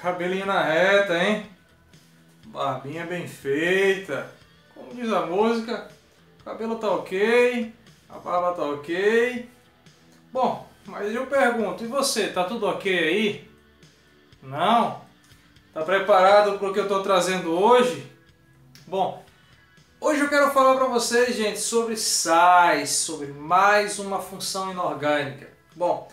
Cabelinho na reta, hein? Barbinha bem feita. Como diz a música, o cabelo tá ok, a barba tá ok. Bom, mas eu pergunto, e você, tá tudo ok aí? Não? Tá preparado para o que eu tô trazendo hoje? Bom, hoje eu quero falar para vocês, gente, sobre sais, sobre mais uma função inorgânica. Bom,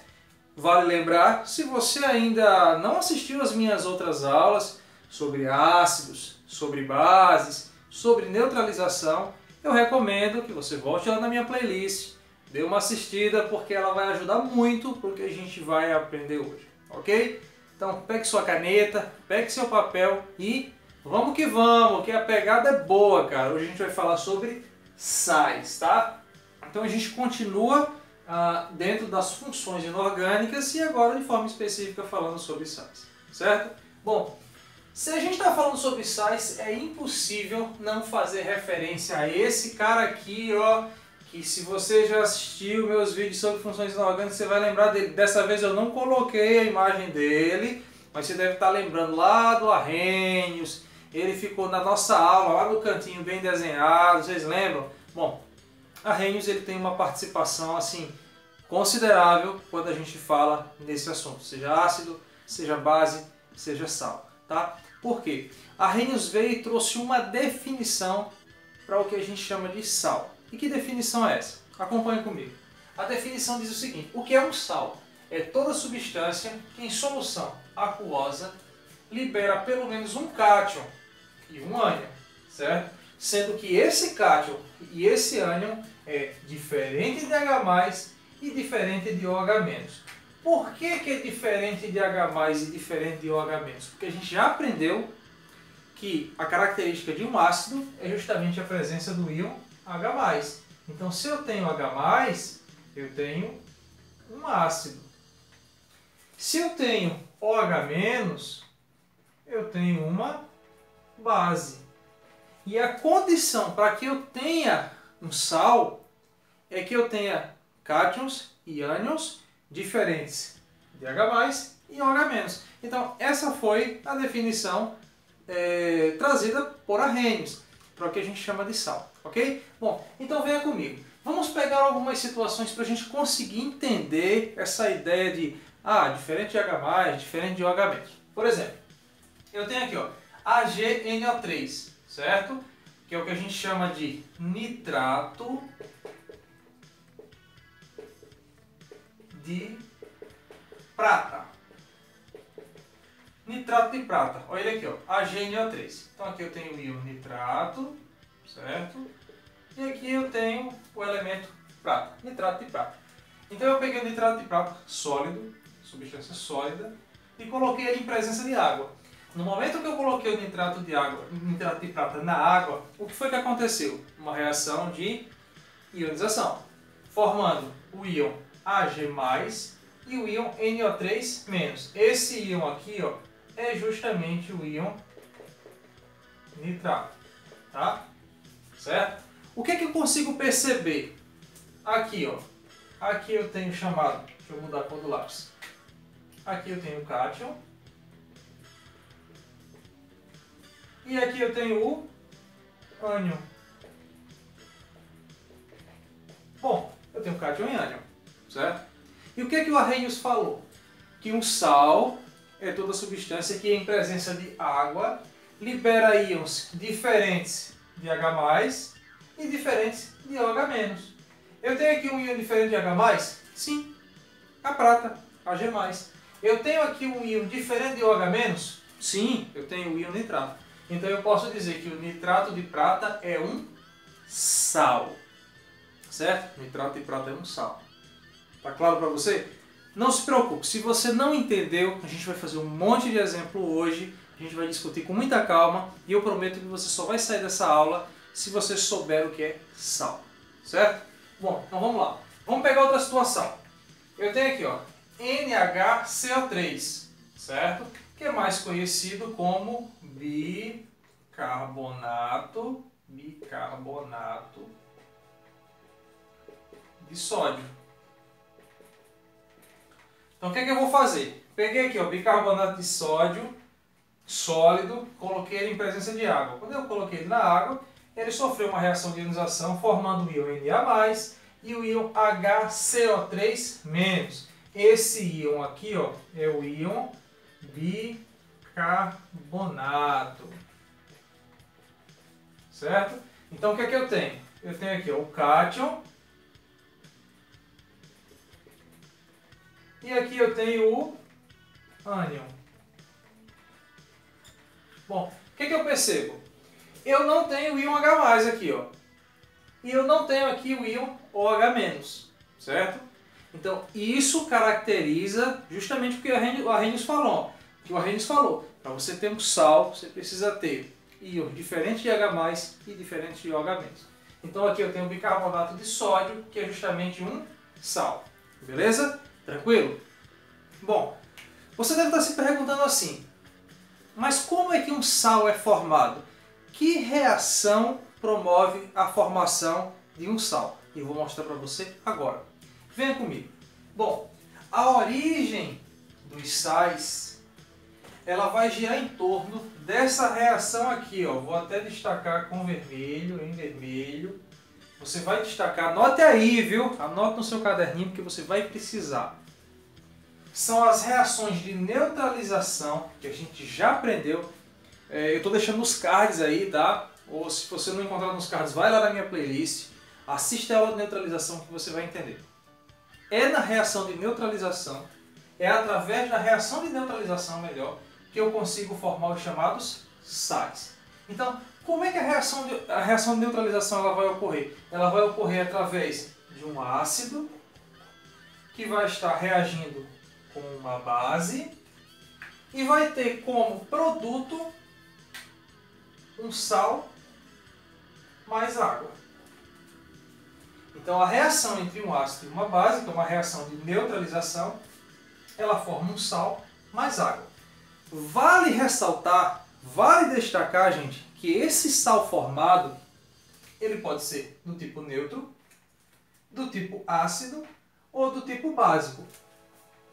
vale lembrar, se você ainda não assistiu às minhas outras aulas sobre ácidos, sobre bases, sobre neutralização, eu recomendo que você volte lá na minha playlist, dê uma assistida, porque ela vai ajudar muito para o que a gente vai aprender hoje, ok? Então pegue sua caneta, pegue seu papel e vamos, que a pegada é boa, cara. Hoje a gente vai falar sobre sais, tá? Então a gente continua dentro das funções inorgânicas e agora de forma específica falando sobre sais, certo? Bom, se a gente está falando sobre sais, é impossível não fazer referência a esse cara aqui, ó, que se você já assistiu meus vídeos sobre funções inorgânicas, você vai lembrar dele. Dessa vez eu não coloquei a imagem dele, mas você deve estar lembrando lá do Arrhenius. Ele ficou na nossa aula, lá no cantinho bem desenhado, vocês lembram? Bom, Arrhenius ele tem uma participação assim considerável quando a gente fala nesse assunto, seja ácido, seja base, seja sal, tá? Por quê? Arrhenius veio e trouxe uma definição para o que a gente chama de sal. E que definição é essa? Acompanhe comigo. A definição diz o seguinte: o que é um sal? É toda substância que em solução aquosa libera pelo menos um cátion e um ânion, certo? Sendo que esse cátion e esse ânion é diferente de H+, e diferente de OH-. Por que é diferente de H+, e diferente de OH-? Porque a gente já aprendeu que a característica de um ácido é justamente a presença do íon H+. Então, se eu tenho H+, eu tenho um ácido. Se eu tenho OH-, eu tenho uma base. E a condição para que eu tenha um sal é que eu tenha cátions e ânions diferentes de H+ e OH-. Então, essa foi a definição trazida por Arrhenius para o que a gente chama de sal, ok? Bom, então venha comigo. Vamos pegar algumas situações para a gente conseguir entender essa ideia de diferente de H+, diferente de OH-. Por exemplo, eu tenho aqui ó, AgNO3, certo? Que é o que a gente chama de nitrato de prata. Nitrato de prata. Olha ele aqui, ó, AgNO3. Então aqui eu tenho o íon nitrato, certo? E aqui eu tenho o elemento prata, nitrato de prata. Então eu peguei o nitrato de prata sólido, substância sólida, e coloquei ele em presença de água. No momento que eu coloquei o nitrato de prata na água, o que foi que aconteceu? Uma reação de ionização, formando o íon Ag+, e o íon NO3-. Esse íon aqui ó, é justamente o íon nitrato, tá? Certo? O que é que eu consigo perceber? Aqui ó, aqui eu tenho chamado, deixa eu mudar a cor do lápis. Aqui eu tenho o cátion. E aqui eu tenho o ânion. Bom, eu tenho cátion e ânion, certo? E o que é que o Arrhenius falou? Que um sal é toda substância que em presença de água libera íons diferentes de H+, e diferentes de OH-. Eu tenho aqui um íon diferente de H+? Sim, a prata, Ag+. Eu tenho aqui um íon diferente de OH-? Sim, eu tenho o íon nitrato. Então eu posso dizer que o nitrato de prata é um sal. Certo? Nitrato de prata é um sal. Tá claro para você? Não se preocupe, se você não entendeu, a gente vai fazer um monte de exemplo hoje, a gente vai discutir com muita calma e eu prometo que você só vai sair dessa aula se você souber o que é sal. Certo? Bom, então vamos lá. Vamos pegar outra situação. Eu tenho aqui, ó, NaHCO3, certo? que é mais conhecido como bicarbonato de sódio. Então o que é que eu vou fazer? Peguei aqui o bicarbonato de sódio sólido, coloquei ele em presença de água. Quando eu coloquei ele na água, ele sofreu uma reação de ionização formando o íon Na+, e o íon HCO3-. Esse íon aqui, ó, é o íon bicarbonato. Certo? Então o que é que eu tenho? Eu tenho aqui ó, o cátion. E aqui eu tenho o ânion. Bom, o que é que eu percebo? Eu não tenho o íon H+ aqui, ó. E eu não tenho aqui o íon OH-, certo? Então, isso caracteriza justamente o que o Arrhenius falou. Para você ter um sal, você precisa ter íons diferentes de H+, e diferentes de OH-. Então aqui eu tenho o bicarbonato de sódio, que é justamente um sal. Beleza? Tranquilo? Bom, você deve estar se perguntando assim, mas como é que um sal é formado? Que reação promove a formação de um sal? E eu vou mostrar para você agora. Venha comigo. Bom, a origem dos sais, ela vai girar em torno dessa reação aqui, ó. Vou até destacar com vermelho, em vermelho. Você vai destacar, anote aí, viu? Anote no seu caderninho porque você vai precisar. São as reações de neutralização que a gente já aprendeu. Eu estou deixando nos cards aí, tá? Ou se você não encontrar nos cards, vai lá na minha playlist, assista a aula de neutralização que você vai entender. É na reação de neutralização, é através da reação de neutralização, melhor, que eu consigo formar os chamados sais. Então, como é que a reação de neutralização ela vai ocorrer? Ela vai ocorrer através de um ácido que vai estar reagindo com uma base e vai ter como produto um sal mais água. Então a reação entre um ácido e uma base, que é uma reação de neutralização, ela forma um sal mais água. Vale ressaltar, vale destacar, gente, que esse sal formado, ele pode ser do tipo neutro, do tipo ácido ou do tipo básico.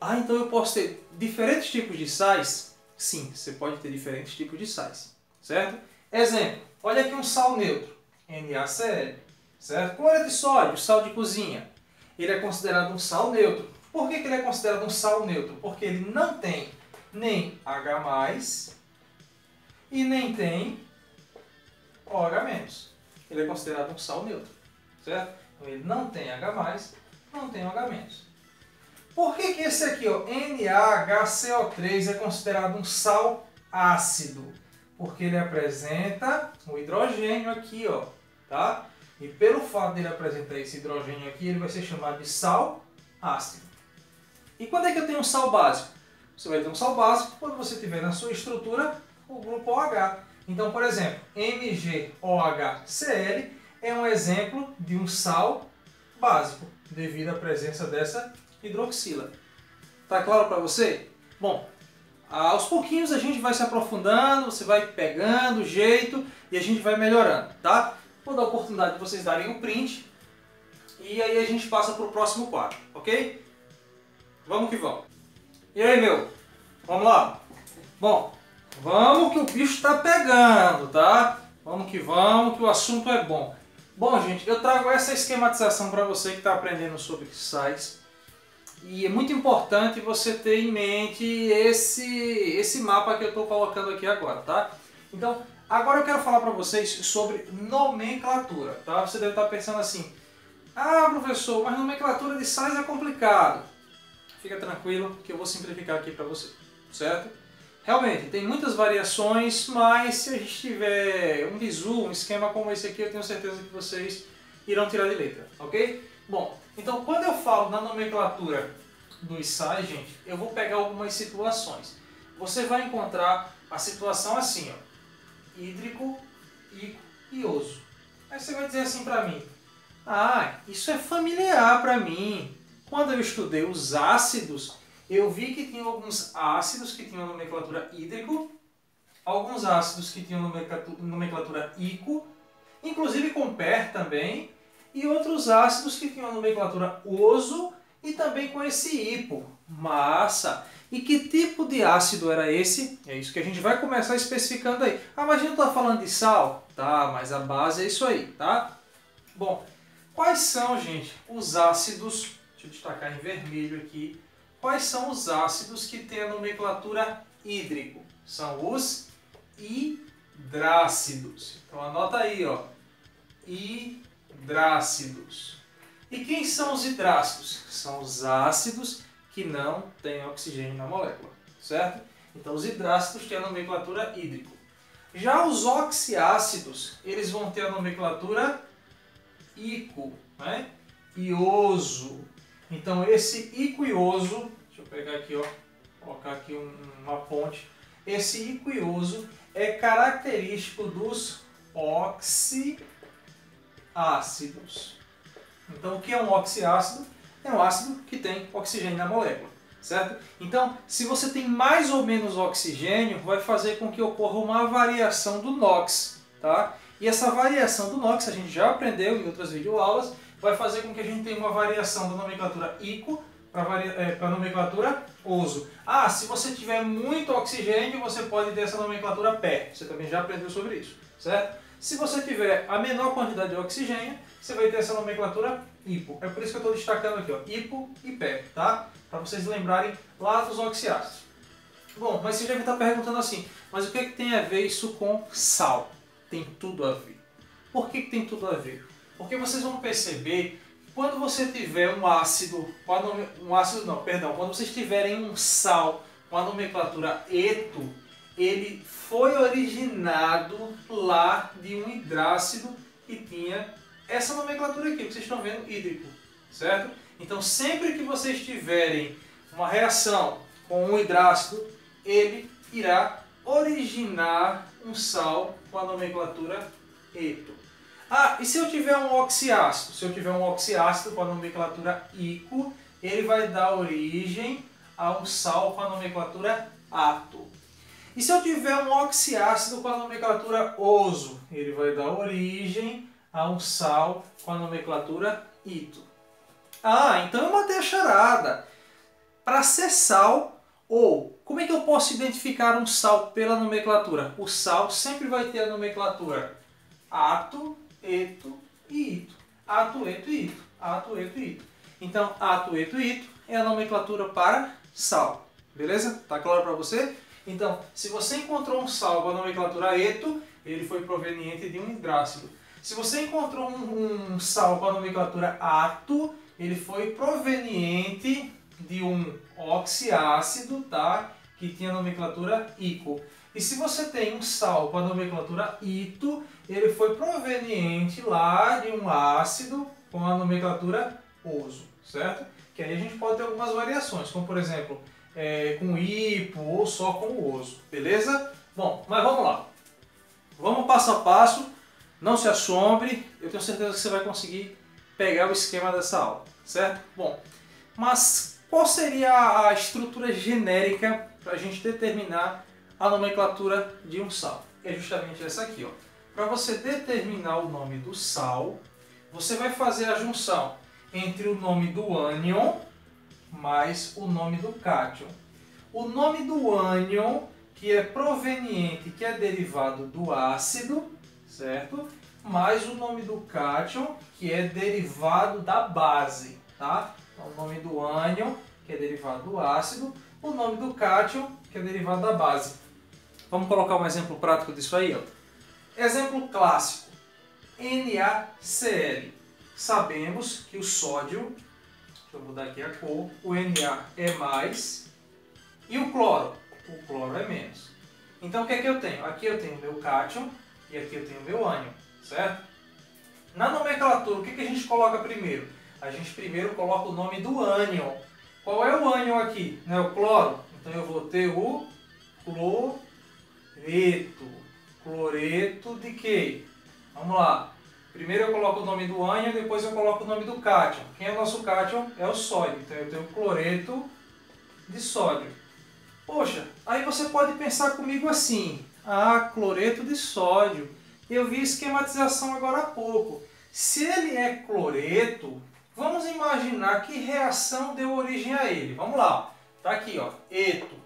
Ah, então eu posso ter diferentes tipos de sais? Sim, você pode ter diferentes tipos de sais, certo? Exemplo, olha aqui um sal neutro, NaCl, certo? Cloreto de sódio, sal de cozinha, ele é considerado um sal neutro. Por que ele é considerado um sal neutro? Porque ele não tem nem H+, e nem tem OH-. Ele é considerado um sal neutro, certo? Então ele não tem H+, não tem OH-. Por que esse aqui, ó, NaHCO3, é considerado um sal ácido? Porque ele apresenta o hidrogênio aqui, ó, tá? E pelo fato dele apresentar esse hidrogênio aqui, ele vai ser chamado de sal ácido. E quando é que eu tenho um sal básico? Você vai ter um sal básico quando você tiver na sua estrutura o grupo OH. Então, por exemplo, MgOHCl é um exemplo de um sal básico, devido à presença dessa hidroxila. Tá claro para você? Bom, aos pouquinhos a gente vai se aprofundando, você vai pegando o jeito e a gente vai melhorando, tá? Vou dar a oportunidade de vocês darem um print e aí a gente passa para o próximo quadro, ok? Vamos que vamos. E aí, meu? Vamos lá? Bom, vamos que o bicho está pegando, tá? Vamos que o assunto é bom. Bom, gente, eu trago essa esquematização para você que está aprendendo sobre sais. E é muito importante você ter em mente esse mapa que eu estou colocando aqui agora, tá? Então, agora eu quero falar para vocês sobre nomenclatura, tá? Você deve estar pensando assim, ah, professor, mas nomenclatura de sais é complicado. Fica tranquilo que eu vou simplificar aqui para você, certo? Realmente, tem muitas variações, mas se a gente tiver um bizu, um esquema como esse aqui, eu tenho certeza que vocês irão tirar de letra, ok? Bom, então quando eu falo na nomenclatura dos sais, gente, eu vou pegar algumas situações. Você vai encontrar a situação assim, ó, hídrico e ioso. Aí você vai dizer assim para mim, ah, isso é familiar para mim. Quando eu estudei os ácidos, eu vi que tinha alguns ácidos que tinham nomenclatura hídrico, alguns ácidos que tinham nomenclatura ico, inclusive com PER também, e outros ácidos que tinham nomenclatura oso e também com esse hipo. Massa! E que tipo de ácido era esse? É isso que a gente vai começar especificando aí. Ah, mas a gente não está falando de sal? Tá, mas a base é isso aí, tá? Bom, quais são, gente, os ácidos, deixa eu destacar em vermelho aqui, quais são os ácidos que têm a nomenclatura hídrico? São os hidrácidos. Então anota aí, ó, hidrácidos. E quem são os hidrácidos? São os ácidos que não têm oxigênio na molécula, certo? Então os hidrácidos têm a nomenclatura hídrico. Já os oxiácidos, eles vão ter a nomenclatura ico, né? Ioso. Então esse ico ioso, deixa eu pegar aqui, ó, colocar aqui uma ponte. Esse ico ioso é característico dos oxiácidos. Então o que é um oxiácido? É um ácido que tem oxigênio na molécula, certo? Então, se você tem mais ou menos oxigênio, vai fazer com que ocorra uma variação do NOx, tá? E essa variação do NOx, a gente já aprendeu em outras videoaulas, vai fazer com que a gente tenha uma variação da nomenclatura ico para a nomenclatura oso. Ah, se você tiver muito oxigênio, você pode ter essa nomenclatura PER. Você também já aprendeu sobre isso, certo? Se você tiver a menor quantidade de oxigênio, você vai ter essa nomenclatura hipo. É por isso que eu estou destacando aqui, ó, hipo e PER, tá? Para vocês lembrarem lá dos oxiácidos. Bom, mas você deve estar perguntando assim, mas o que é que tem a ver isso com sal? Tem tudo a ver. Por que tem tudo a ver? Porque vocês vão perceber que quando você tiver quando vocês tiverem um sal com a nomenclatura eto, ele foi originado lá de um hidrácido que tinha essa nomenclatura aqui, que vocês estão vendo, hídrico, certo? Então sempre que vocês tiverem uma reação com um hidrácido, ele irá originar um sal com a nomenclatura eto. Ah, e se eu tiver um oxiácido? Se eu tiver um oxiácido com a nomenclatura ico, ele vai dar origem a um sal com a nomenclatura ato. E se eu tiver um oxiácido com a nomenclatura oso, ele vai dar origem a um sal com a nomenclatura ito. Ah, então eu matei a charada. Para ser sal, ou como é que eu posso identificar um sal pela nomenclatura? O sal sempre vai ter a nomenclatura ato, eto e ito. Ato, eto e ito. Ato, eto e ito. Então, ato, eto e ito é a nomenclatura para sal. Beleza? Tá claro para você? Então, se você encontrou um sal com a nomenclatura eto, ele foi proveniente de um hidrácido. Se você encontrou um sal com a nomenclatura ato, ele foi proveniente de um oxiácido, tá? Que tinha a nomenclatura ico. E se você tem um sal com a nomenclatura ito, ele foi proveniente lá de um ácido com a nomenclatura oso, certo? Que aí a gente pode ter algumas variações, como por exemplo, com hipo ou só com o oso, beleza? Bom, mas vamos lá. Vamos passo a passo, não se assombre, eu tenho certeza que você vai conseguir pegar o esquema dessa aula, certo? Bom, mas qual seria a estrutura genérica para a gente determinar a nomenclatura de um sal? É justamente essa aqui, ó. Para você determinar o nome do sal, você vai fazer a junção entre o nome do ânion mais o nome do cátion. O nome do ânion, que é proveniente, que é derivado do ácido, certo? Mais o nome do cátion, que é derivado da base, tá? Então, o nome do ânion, que é derivado do ácido, o nome do cátion, que é derivado da base. Vamos colocar um exemplo prático disso aí, ó. Exemplo clássico, NaCl. Sabemos que o sódio, deixa eu mudar aqui a cor, o Na é mais e o cloro é menos. Então o que é que eu tenho? Aqui eu tenho o meu cátion e aqui eu tenho o meu ânion, certo? Na nomenclatura, o que a gente coloca primeiro? A gente primeiro coloca o nome do ânion. Qual é o ânion aqui? Não é o cloro? Então eu vou ter o cloreto. Cloreto de quê? Vamos lá. Primeiro eu coloco o nome do ânion, depois eu coloco o nome do cátion. Quem é o nosso cátion? É o sódio. Então eu tenho cloreto de sódio. Poxa, aí você pode pensar comigo assim, cloreto de sódio. Eu vi esquematização agora há pouco. Se ele é cloreto, vamos imaginar que reação deu origem a ele. Vamos lá, tá aqui, ó, eto.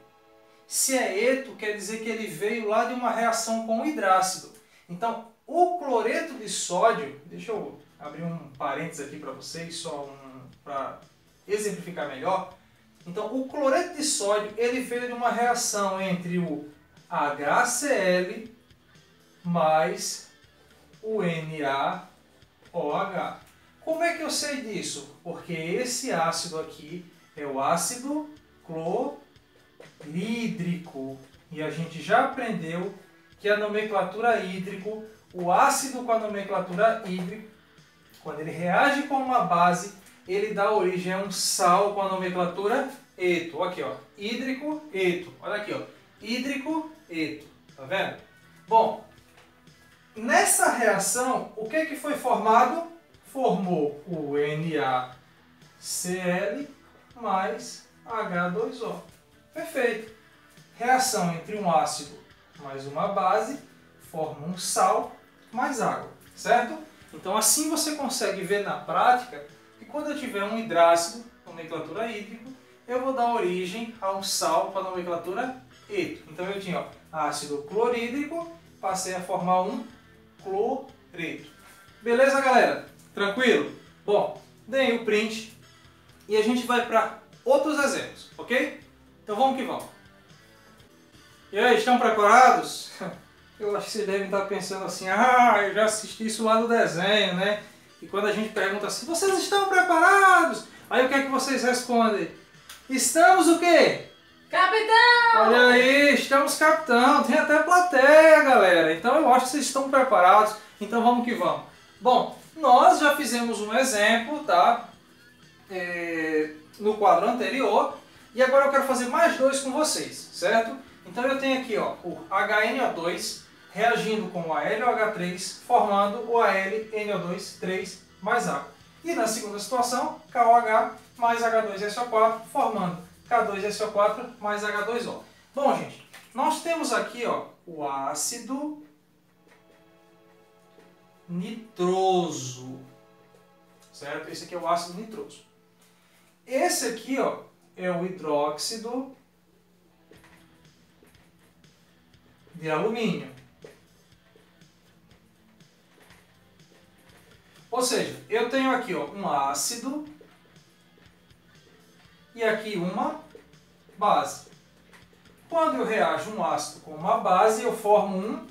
Se é eto, quer dizer que ele veio lá de uma reação com o hidrácido. Então, o cloreto de sódio, deixa eu abrir um parênteses aqui para vocês, só para exemplificar melhor. Então, o cloreto de sódio, ele veio de uma reação entre o HCl mais o NaOH. Como é que eu sei disso? Porque esse ácido aqui é o ácido clorídrico. E a gente já aprendeu que a nomenclatura hídrico, o ácido com a nomenclatura hídrico, quando ele reage com uma base, ele dá origem a um sal com a nomenclatura eto. Aqui, ó, hídrico, eto. Olha aqui, ó, hídrico, eto. Tá vendo? Bom, nessa reação, o que foi formado? Formou o NaCl mais H2O. Perfeito. Reação entre um ácido mais uma base forma um sal mais água, certo? Então assim você consegue ver na prática que quando eu tiver um hidrácido, nomenclatura hídrico, eu vou dar origem a um sal com a nomenclatura eto. Então eu tinha, ó, ácido clorídrico, passei a formar um cloreto. Beleza, galera? Tranquilo? Bom, dei o print e a gente vai para outros exemplos, ok? Então vamos que vamos. E aí, estão preparados? Eu acho que vocês devem estar pensando assim, eu já assisti isso lá no desenho, né? E quando a gente pergunta assim, vocês estão preparados? Aí o que é que vocês respondem? Estamos o quê? Capitão! Olha aí, estamos capitão, tem até plateia, galera. Então eu acho que vocês estão preparados, então vamos que vamos. Bom, nós já fizemos um exemplo, tá? No quadro anterior, e agora eu quero fazer mais dois com vocês, certo? Então eu tenho aqui, ó, o HNO2 reagindo com o AlOH3, formando o AlNO2 3 mais água. E na segunda situação, KOH mais H2SO4, formando K2SO4 mais H2O. Bom, gente, nós temos aqui, ó, o ácido nitroso, certo? Esse aqui é o ácido nitroso. Esse aqui, ó, é o hidróxido de alumínio. Ou seja, eu tenho aqui, ó, um ácido e aqui uma base. Quando eu reajo um ácido com uma base, eu formo um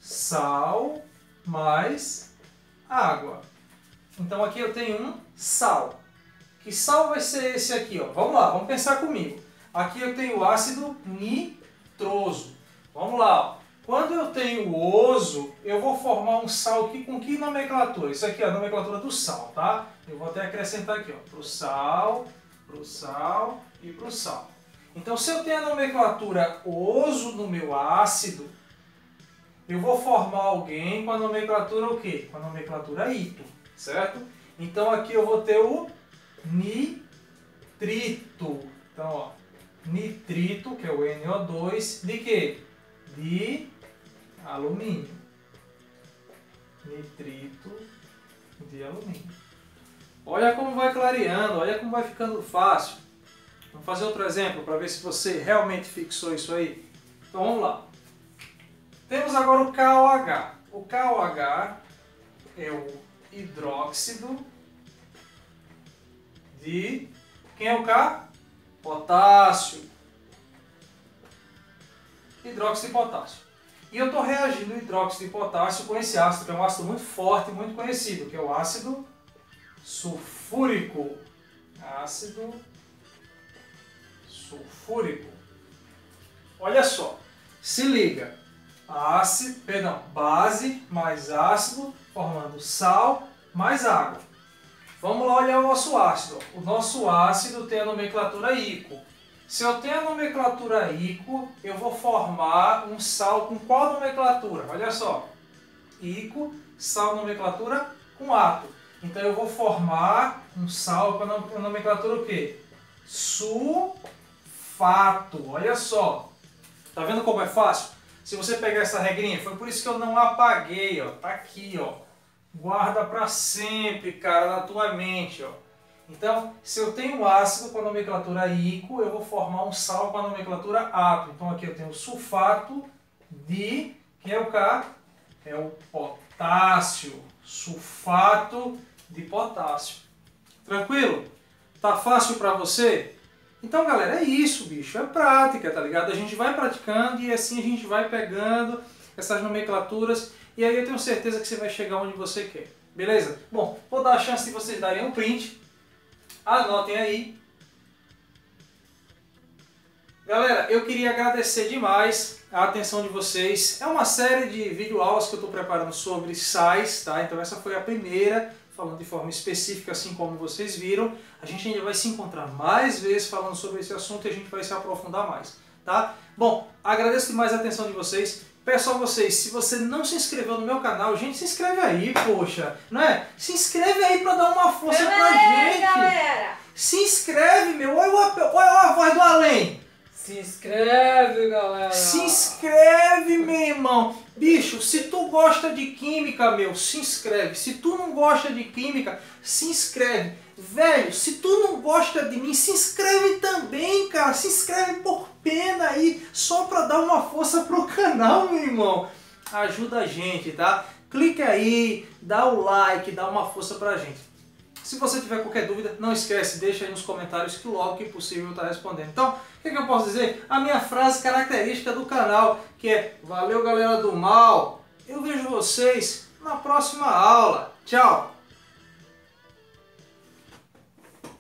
sal mais água. Então aqui eu tenho um sal. Que sal vai ser esse aqui, ó? Vamos lá, vamos pensar comigo. Aqui eu tenho o ácido nitroso. Vamos lá, ó. Quando eu tenho o oso, eu vou formar um sal aqui com que nomenclatura? Isso aqui é a nomenclatura do sal, tá? Eu vou até acrescentar aqui, ó, pro sal e pro sal. Então, se eu tenho a nomenclatura oso no meu ácido, eu vou formar alguém com a nomenclatura o quê? Com a nomenclatura ito, certo? Então, aqui eu vou ter o nitrito. Então, ó, nitrito, que é o NO2, de quê? De alumínio. Nitrito de alumínio. Olha como vai clareando, olha como vai ficando fácil. Vamos fazer outro exemplo para ver se você realmente fixou isso aí. Então vamos lá. Temos agora o KOH. O KOH é o hidróxido de... Quem é o K? Potássio. Hidróxido de potássio. E eu estou reagindo o hidróxido de potássio com esse ácido, que é um ácido muito forte, muito conhecido, que é o ácido sulfúrico. Ácido sulfúrico. Olha só, se liga. Base mais ácido, formando sal mais água. Vamos lá olhar o nosso ácido. O nosso ácido tem a nomenclatura ICO. Se eu tenho a nomenclatura ICO, eu vou formar um sal com qual nomenclatura? Olha só. ICO, sal nomenclatura com ato. Então eu vou formar um sal com a nomenclatura o quê? Sulfúrico. sulfato. Olha só. Tá vendo como é fácil? Se você pegar essa regrinha, foi por isso que eu não apaguei, ó. Tá aqui, ó. Guarda para sempre, cara, na tua mente, ó. Então, se eu tenho ácido com a nomenclatura ico, eu vou formar um sal com a nomenclatura ato. Então aqui eu tenho sulfato de, que é o K? É o potássio. Sulfato de potássio. Tranquilo? Tá fácil para você? Então, galera, é isso, bicho. É prática, tá ligado? A gente vai praticando e assim a gente vai pegando essas nomenclaturas e aí eu tenho certeza que você vai chegar onde você quer. Beleza? Bom, vou dar a chance de vocês darem um print. Anotem aí. Galera, eu queria agradecer demais a atenção de vocês. É uma série de videoaulas que eu estou preparando sobre sais, tá? Então essa foi a primeira, falando de forma específica, assim como vocês viram. A gente ainda vai se encontrar mais vezes falando sobre esse assunto e a gente vai se aprofundar mais, tá? Bom, agradeço demais a atenção de vocês. Peço a vocês, se você não se inscreveu no meu canal, gente, se inscreve aí, poxa, não é? Se inscreve aí pra dar uma força pra gente. Galera. Se inscreve, meu. Olha a voz do além. Se inscreve, galera. Se inscreve, meu irmão. Bicho, se tu gosta de química, meu, se inscreve. Se tu não gosta de química, se inscreve. Velho, se tu não gosta de mim, se inscreve também, cara. Se inscreve por pena aí, só pra dar uma força pro canal, meu irmão. Ajuda a gente, tá? Clica aí, dá o like, dá uma força pra gente. Se você tiver qualquer dúvida, não esquece, deixa aí nos comentários que logo que possível eu estou respondendo. Então, o que eu posso dizer? A minha frase característica do canal, que é valeu galera do mal, eu vejo vocês na próxima aula. Tchau!